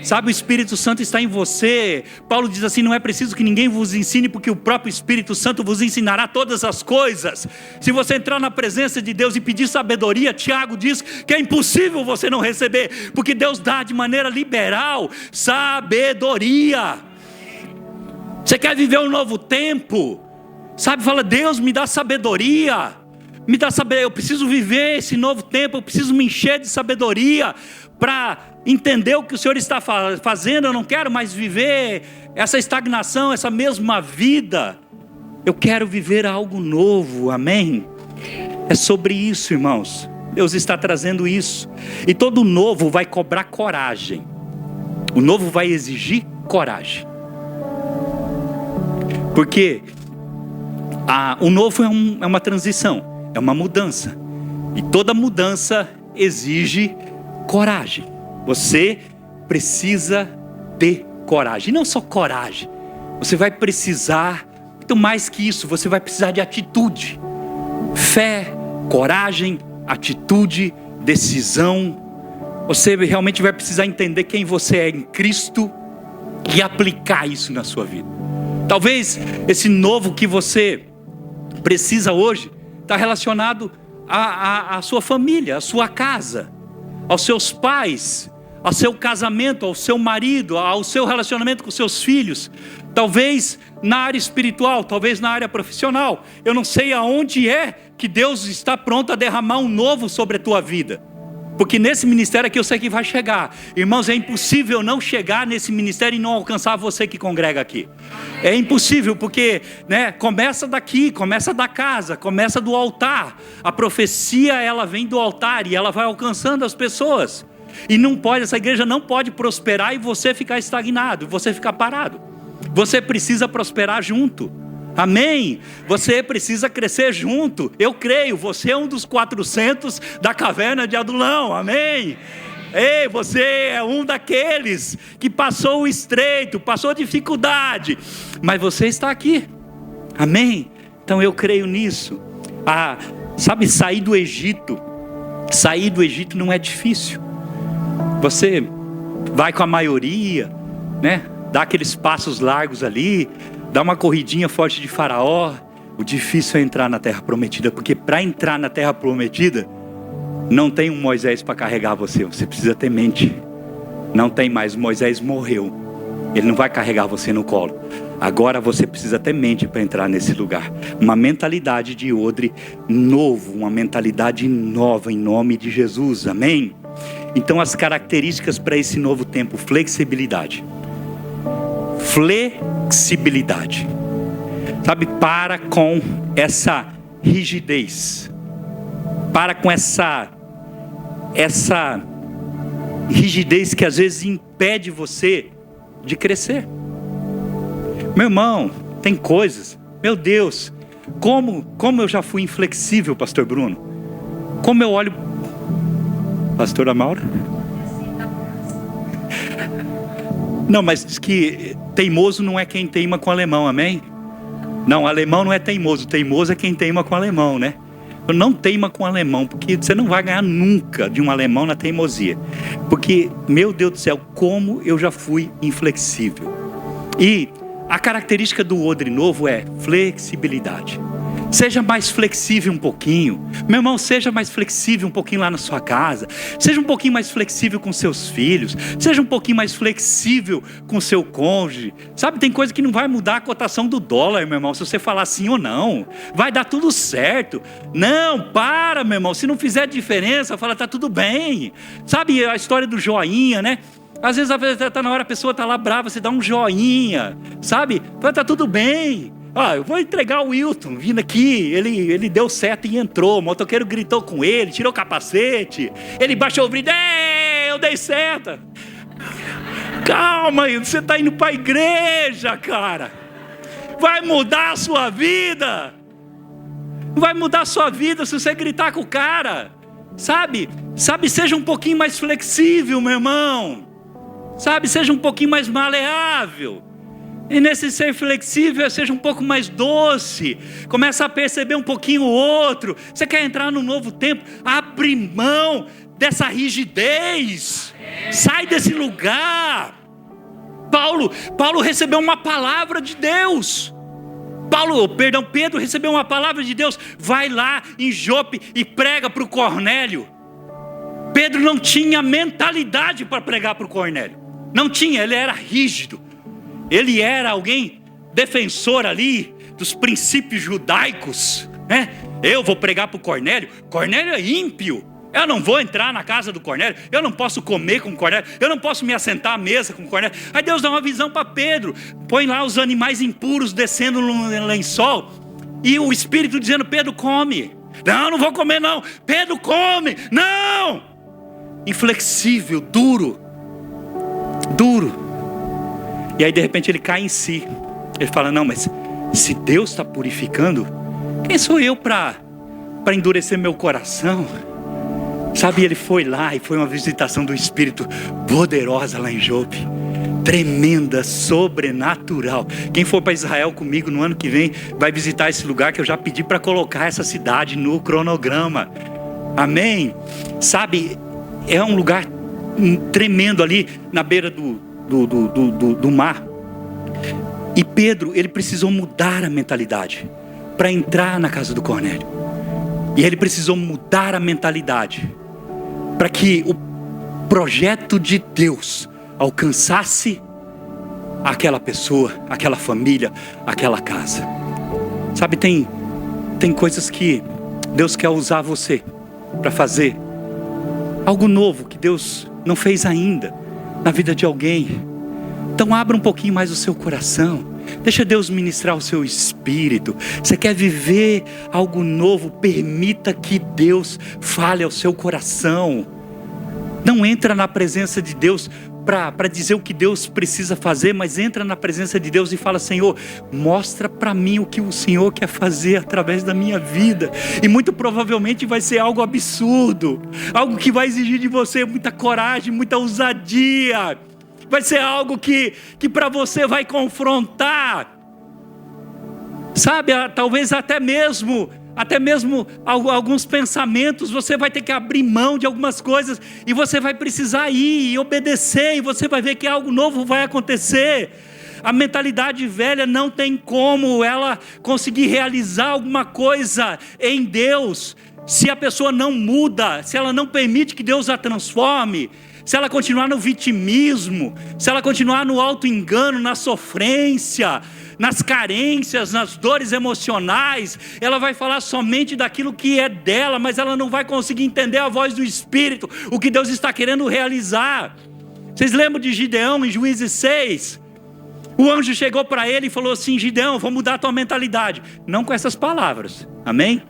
Sabe, o Espírito Santo está em você. Paulo diz assim: não é preciso que ninguém vos ensine, porque o próprio Espírito Santo vos ensinará todas as coisas. Se você entrar na presença de Deus e pedir sabedoria, Tiago diz que é impossível você não receber, porque Deus dá de maneira liberal sabedoria. Você quer viver um novo tempo? Sabe, fala: Deus, me dá sabedoria. Me dá sabedoria. Eu preciso viver esse novo tempo. Eu preciso me encher de sabedoria para entender o que o Senhor está fazendo. Eu não quero mais viver essa estagnação, essa mesma vida. Eu quero viver algo novo, amém? É sobre isso, irmãos. Deus está trazendo isso. E todo novo vai cobrar coragem. O novo vai exigir coragem. Porque o novo é uma transição, é uma mudança. E toda mudança exige coragem. Você precisa ter coragem. E não só coragem. Você vai precisar, muito mais que isso, você vai precisar de atitude. Fé, coragem, atitude, decisão. Você realmente vai precisar entender quem você é em Cristo e aplicar isso na sua vida. Talvez esse novo que você precisa hoje está relacionado à sua família, à sua casa, aos seus pais, ao seu casamento, ao seu marido, ao seu relacionamento com seus filhos. Talvez na área espiritual, talvez na área profissional. Eu não sei aonde é que Deus está pronto a derramar um novo sobre a tua vida. Porque nesse ministério aqui eu sei que vai chegar. Irmãos, é impossível não chegar nesse ministério e não alcançar você que congrega aqui. É impossível, porque começa daqui, começa da casa, começa do altar. A profecia, ela vem do altar e ela vai alcançando as pessoas. E não pode, essa igreja não pode prosperar e você ficar estagnado, você ficar parado. Você precisa prosperar junto. Amém? Você precisa crescer junto. Eu creio, você é um dos 400 da caverna de Adulão. Amém? Ei, você é um daqueles que passou o estreito, passou dificuldade, mas você está aqui. Amém? Então eu creio nisso. Sabe, sair do Egito não é difícil. Você vai com a maioria, dá aqueles passos largos ali, dá uma corridinha forte de Faraó. O difícil é entrar na terra prometida, porque para entrar na terra prometida não tem um Moisés para carregar você precisa ter mente. Não tem mais, Moisés morreu, ele não vai carregar você no colo. Agora você precisa ter mente para entrar nesse lugar. Uma mentalidade de odre novo, uma mentalidade nova em nome de Jesus. Amém? Então as características para esse novo tempo: flexibilidade. Flexibilidade. Sabe, para com essa rigidez. Para com essa rigidez que às vezes impede você de crescer. Meu irmão, tem coisas, meu Deus, como eu já fui inflexível, pastor Bruno. Como eu olho, pastora Maura? Não, mas diz que teimoso não é quem teima com alemão, amém? Não, alemão não é teimoso, teimoso é quem teima com alemão, né? Não teima com alemão, porque você não vai ganhar nunca de um alemão na teimosia. Porque, meu Deus do céu, como eu já fui inflexível. E a característica do odre novo é flexibilidade. Seja mais flexível um pouquinho. Meu irmão, seja mais flexível um pouquinho lá na sua casa. Seja um pouquinho mais flexível com seus filhos. Seja um pouquinho mais flexível com seu cônjuge. Sabe, tem coisa que não vai mudar a cotação do dólar, meu irmão, se você falar sim ou não. Vai dar tudo certo. Não, para, meu irmão. Se não fizer diferença, fala, tá tudo bem. Sabe a história do joinha, né? Às vezes está na hora, a pessoa está lá brava, você dá um joinha. Sabe? Fala, tá tudo bem. Eu vou entregar o Wilton vindo aqui, ele deu seta e entrou, o motoqueiro gritou com ele, tirou o capacete, ele baixou o vidro, eu dei seta. Calma, você está indo para a igreja, cara. Vai mudar a sua vida. Vai mudar a sua vida se você gritar com o cara. Sabe, seja um pouquinho mais flexível, meu irmão. Sabe, seja um pouquinho mais maleável. E nesse ser flexível, seja um pouco mais doce. Começa a perceber um pouquinho o outro. Você quer entrar no novo tempo? Abre mão dessa rigidez. Sai desse lugar. Paulo recebeu uma palavra de Deus. Pedro recebeu uma palavra de Deus. Vai lá em Jope e prega para o Cornélio. Pedro não tinha mentalidade para pregar para o Cornélio. Não tinha, ele era rígido. Ele era alguém defensor ali dos princípios judaicos, né? Eu vou pregar para o Cornélio. Cornélio é ímpio. Eu não vou entrar na casa do Cornélio. Eu não posso comer com o Cornélio. Eu não posso me assentar à mesa com o Cornélio. Aí Deus dá uma visão para Pedro. Põe lá os animais impuros descendo no lençol. E o Espírito dizendo, Pedro, come. Não vou comer não. Pedro, come. Não. Inflexível, duro. E aí de repente ele cai em si. Ele fala, não, mas se Deus está purificando, quem sou eu para endurecer meu coração? Sabe, ele foi lá e foi uma visitação do Espírito poderosa lá em Jope. Tremenda, sobrenatural. Quem for para Israel comigo no ano que vem, vai visitar esse lugar que eu já pedi para colocar essa cidade no cronograma. Amém? Sabe, é um lugar tremendo ali na beira do mar. E Pedro, ele precisou mudar a mentalidade para entrar na casa do Cornélio. E ele precisou mudar a mentalidade para que o projeto de Deus alcançasse aquela pessoa, aquela família, aquela casa. Sabe, tem coisas que Deus quer usar você para fazer Algo novo que Deus não fez ainda na vida de alguém. Então abra um pouquinho mais o seu coração. Deixa Deus ministrar o seu espírito. Você quer viver algo novo? Permita que Deus fale ao seu coração. Não entra na presença de Deus para dizer o que Deus precisa fazer, mas entra na presença de Deus e fala: Senhor, mostra para mim o que o Senhor quer fazer através da minha vida. E muito provavelmente vai ser algo absurdo, algo que vai exigir de você muita coragem, muita ousadia. Vai ser algo que para você vai confrontar, sabe, talvez até mesmo alguns pensamentos. Você vai ter que abrir mão de algumas coisas, e você vai precisar ir e obedecer, e você vai ver que algo novo vai acontecer. A mentalidade velha não tem como ela conseguir realizar alguma coisa em Deus, se a pessoa não muda, se ela não permite que Deus a transforme. Se ela continuar no vitimismo, se ela continuar no auto-engano, na sofrência, nas carências, nas dores emocionais, ela vai falar somente daquilo que é dela, mas ela não vai conseguir entender a voz do Espírito, o que Deus está querendo realizar. Vocês lembram de Gideão em Juízes 6? O anjo chegou para ele e falou assim: Gideão, vou mudar a tua mentalidade. Não com essas palavras, amém?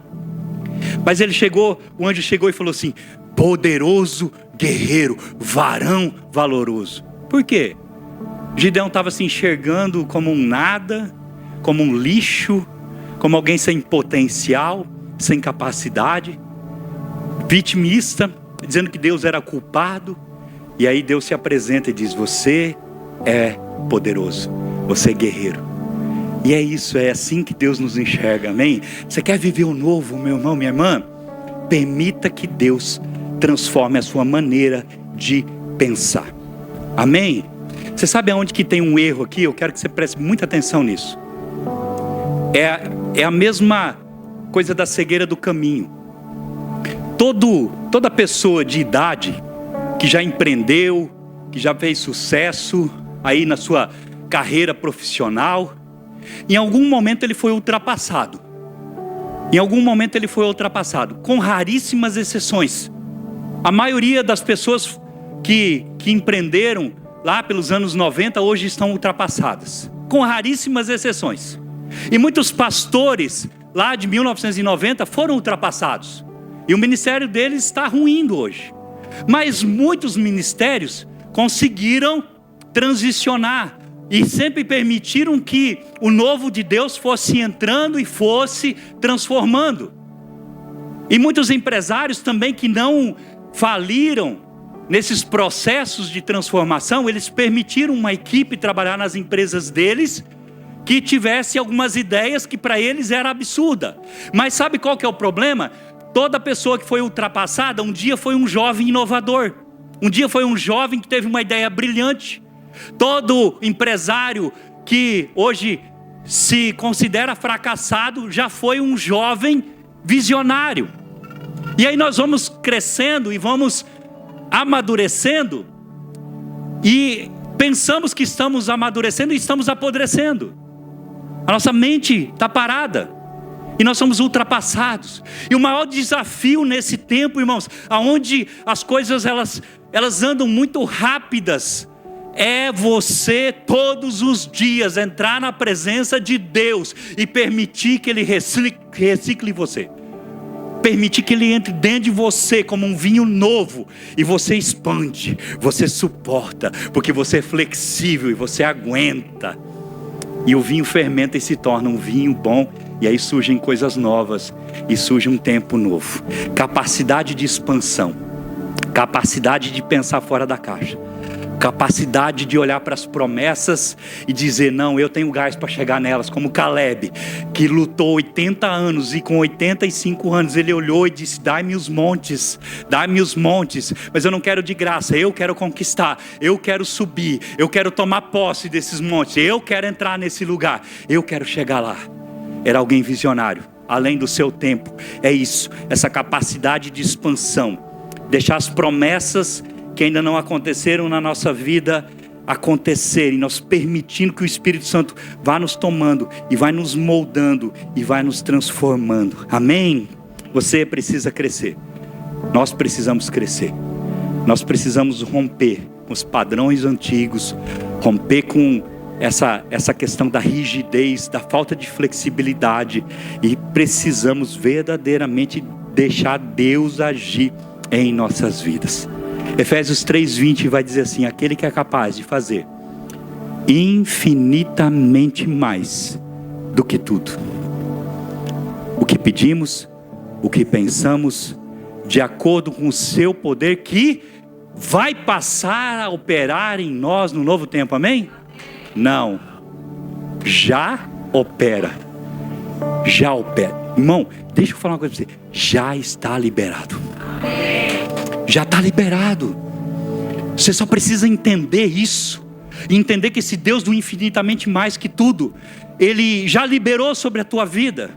Mas o anjo chegou e falou assim: poderoso guerreiro, varão valoroso. Por quê? Gideão estava se enxergando como um nada, como um lixo, como alguém sem potencial, sem capacidade, vitimista, dizendo que Deus era culpado. E aí Deus se apresenta e diz: você é poderoso, você é guerreiro. E é isso, é assim que Deus nos enxerga, amém? Você quer viver o novo, meu irmão, minha irmã? Permita que Deus transforme a sua maneira de pensar, amém? Você sabe aonde que tem um erro aqui? Eu quero que você preste muita atenção nisso. É a mesma coisa da cegueira do caminho. Toda pessoa de idade que já empreendeu, que já fez sucesso aí na sua carreira profissional, em algum momento ele foi ultrapassado. Em algum momento ele foi ultrapassado, com raríssimas exceções. A maioria das pessoas que empreenderam lá pelos anos 90 hoje estão ultrapassadas, com raríssimas exceções. E muitos pastores lá de 1990 foram ultrapassados, e o ministério deles está ruindo hoje. Mas muitos ministérios conseguiram transicionar e sempre permitiram que o novo de Deus fosse entrando e fosse transformando. E muitos empresários também que não faliram nesses processos de transformação, eles permitiram uma equipe trabalhar nas empresas deles que tivesse algumas ideias que para eles era absurda. Mas sabe qual que é o problema? Toda pessoa que foi ultrapassada, um dia foi um jovem inovador. Um dia foi um jovem que teve uma ideia brilhante. Todo empresário que hoje se considera fracassado, já foi um jovem visionário. E aí nós vamos crescendo e vamos amadurecendo, e pensamos que estamos amadurecendo e estamos apodrecendo. A nossa mente está parada e nós somos ultrapassados. E o maior desafio nesse tempo, irmãos, aonde as coisas elas andam muito rápidas, é você todos os dias entrar na presença de Deus e permitir que Ele recicle você. Permitir que Ele entre dentro de você como um vinho novo, e você expande, você suporta, porque você é flexível e você aguenta. E o vinho fermenta e se torna um vinho bom, e aí surgem coisas novas, e surge um tempo novo. Capacidade de expansão, capacidade de pensar fora da caixa, capacidade de olhar para as promessas e dizer: não, eu tenho gás para chegar nelas, como Caleb, que lutou 80 anos, e com 85 anos ele olhou e disse: dai-me os montes, mas eu não quero de graça, eu quero conquistar, eu quero subir, eu quero tomar posse desses montes, eu quero entrar nesse lugar, eu quero chegar lá. Era alguém visionário, além do seu tempo. É isso, essa capacidade de expansão, deixar as promessas que ainda não aconteceram na nossa vida acontecerem, nós permitindo que o Espírito Santo vá nos tomando e vai nos moldando e vai nos transformando, amém? Você precisa crescer, nós precisamos crescer, Nós precisamos romper com os padrões antigos, romper com essa questão da rigidez, da falta de flexibilidade, e precisamos verdadeiramente deixar Deus agir em nossas vidas. Efésios 3:20 vai dizer assim: aquele que é capaz de fazer infinitamente mais do que tudo, o que pedimos, o que pensamos, de acordo com o seu poder que vai passar a operar em nós no novo tempo, amém? Não, já opera. Já opera. Irmão, deixa eu falar uma coisa para você. Já está liberado. Já está liberado. Você só precisa entender isso. E entender que esse Deus do infinitamente mais que tudo, Ele já liberou sobre a tua vida.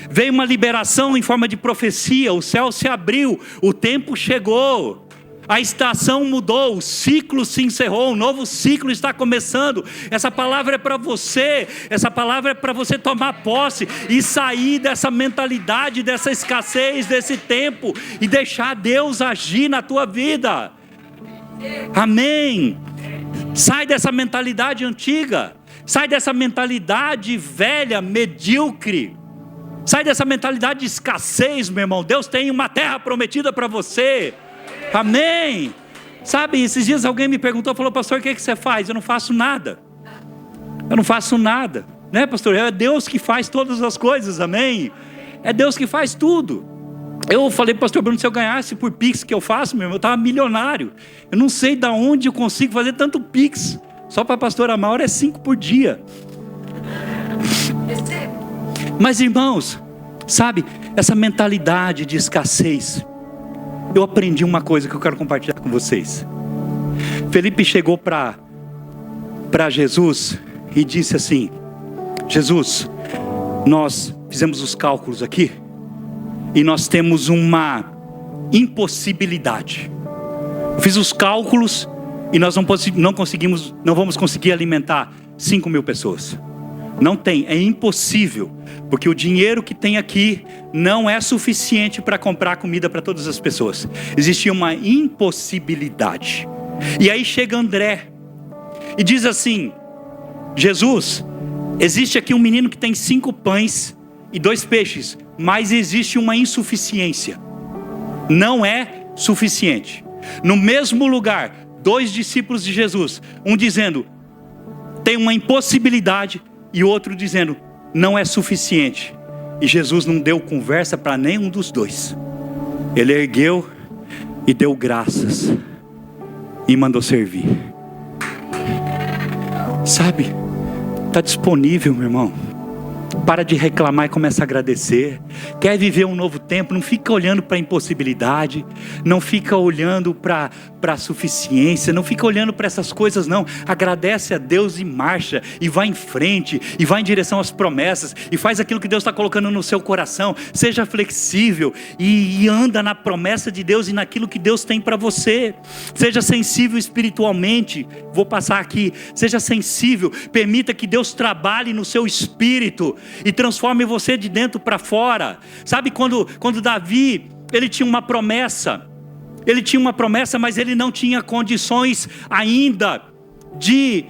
Veio uma liberação em forma de profecia. O céu se abriu. O tempo chegou. A estação mudou, o ciclo se encerrou, um novo ciclo está começando. Essa palavra é para você, essa palavra é para você tomar posse e sair dessa mentalidade, dessa escassez, desse tempo, e deixar Deus agir na tua vida. Amém. Sai dessa mentalidade antiga, sai dessa mentalidade velha, medíocre. Sai dessa mentalidade de escassez, meu irmão. Deus tem uma terra prometida para você. Amém. Sabe, esses dias alguém me perguntou, falou: pastor, o que você faz? Eu não faço nada. Eu não faço nada, né, pastor? É Deus que faz todas as coisas, amém? É Deus que faz tudo. Eu falei: pastor Bruno, se eu ganhasse por Pix que eu faço, meu irmão, eu estava milionário. Eu não sei de onde eu consigo fazer tanto Pix. Só para a pastora Maura é 5 por dia. Mas irmãos, sabe, essa mentalidade de escassez, eu aprendi uma coisa que eu quero compartilhar com vocês. Felipe chegou para Jesus e disse assim: Jesus, nós fizemos os cálculos aqui e nós temos uma impossibilidade. Eu fiz os cálculos e nós não vamos conseguir alimentar 5.000 pessoas. Não tem, é impossível, porque o dinheiro que tem aqui não é suficiente para comprar comida para todas as pessoas. Existia uma impossibilidade. E aí chega André e diz assim: Jesus, existe aqui um menino que tem 5 pães e 2 peixes, mas existe uma insuficiência. Não é suficiente. No mesmo lugar, 2 discípulos de Jesus, um dizendo tem uma impossibilidade, e o outro dizendo não é suficiente. E Jesus não deu conversa para nenhum dos dois. Ele ergueu e deu graças e mandou servir. Sabe, está disponível, meu irmão. Para de reclamar e começa a agradecer. Quer viver um novo tempo? Não fica olhando para a impossibilidade, não fica olhando para a suficiência, não fica olhando para essas coisas, não. Agradece a Deus e marcha, e vai em frente, e vai em direção às promessas, e faz aquilo que Deus está colocando no seu coração. Seja flexível e anda na promessa de Deus e naquilo que Deus tem para você. Seja sensível espiritualmente. Vou passar aqui. Seja sensível, permita que Deus trabalhe no seu espírito e transforme você de dentro para fora. Sabe, quando Davi, ele tinha uma promessa, mas ele não tinha condições ainda de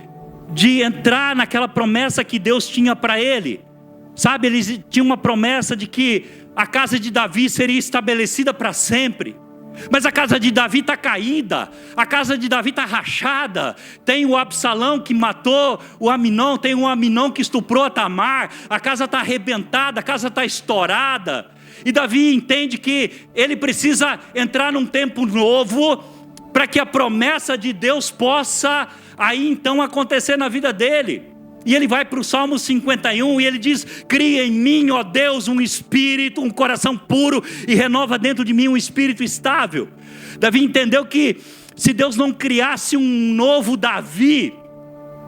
entrar naquela promessa que Deus tinha para ele. Sabe, ele tinha uma promessa de que a casa de Davi seria estabelecida para sempre. Mas a casa de Davi está caída, a casa de Davi está rachada. Tem o Absalão que matou o Aminon, tem o Aminon que estuprou a Tamar. A casa está arrebentada, a casa está estourada. E Davi entende que ele precisa entrar num tempo novo, para que a promessa de Deus possa aí então acontecer na vida dele. E ele vai para o Salmo 51 e ele diz: cria em mim, ó Deus, um espírito, um coração puro, e renova dentro de mim um espírito estável. Davi entendeu que se Deus não criasse um novo Davi,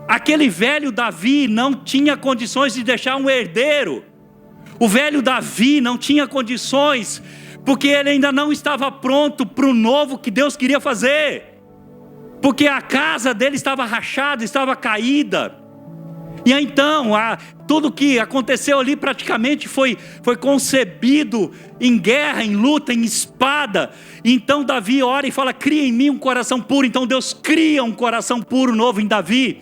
aquele velho Davi não tinha condições de deixar um herdeiro. O velho Davi não tinha condições, porque ele ainda não estava pronto para o novo que Deus queria fazer, porque a casa dele estava rachada, estava caída. E então, tudo que aconteceu ali praticamente foi concebido em guerra, em luta, em espada. Então Davi ora e fala: cria em mim um coração puro. Então Deus cria um coração puro novo em Davi,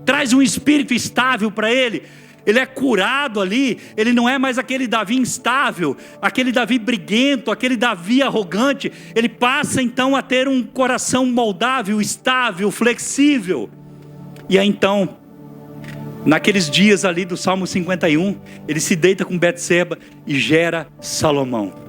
traz um espírito estável para ele. Ele é curado ali, ele não é mais aquele Davi instável, aquele Davi briguento, aquele Davi arrogante. Ele passa então a ter um coração moldável, estável, flexível. E aí então, naqueles dias ali do Salmo 51, ele se deita com Betseba e gera Salomão.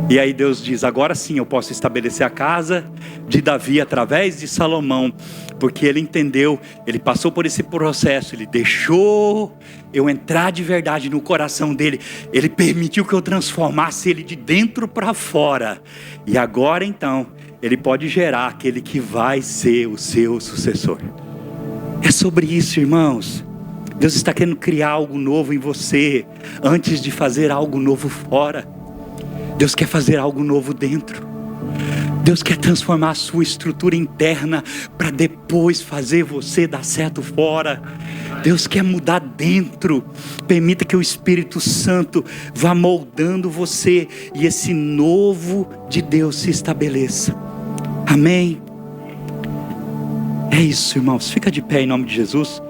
E aí Deus diz: agora sim eu posso estabelecer a casa de Davi através de Salomão, porque ele entendeu, ele passou por esse processo, ele deixou eu entrar de verdade no coração dele, ele permitiu que eu transformasse ele de dentro para fora, e agora então, ele pode gerar aquele que vai ser o seu sucessor. É sobre isso, irmãos. Deus está querendo criar algo novo em você, antes de fazer algo novo fora. Deus quer fazer algo novo dentro. Deus quer transformar a sua estrutura interna, para depois fazer você dar certo fora. Deus quer mudar dentro. Permita que o Espírito Santo vá moldando você, e esse novo de Deus se estabeleça. Amém? É isso, irmãos. Fica de pé em nome de Jesus.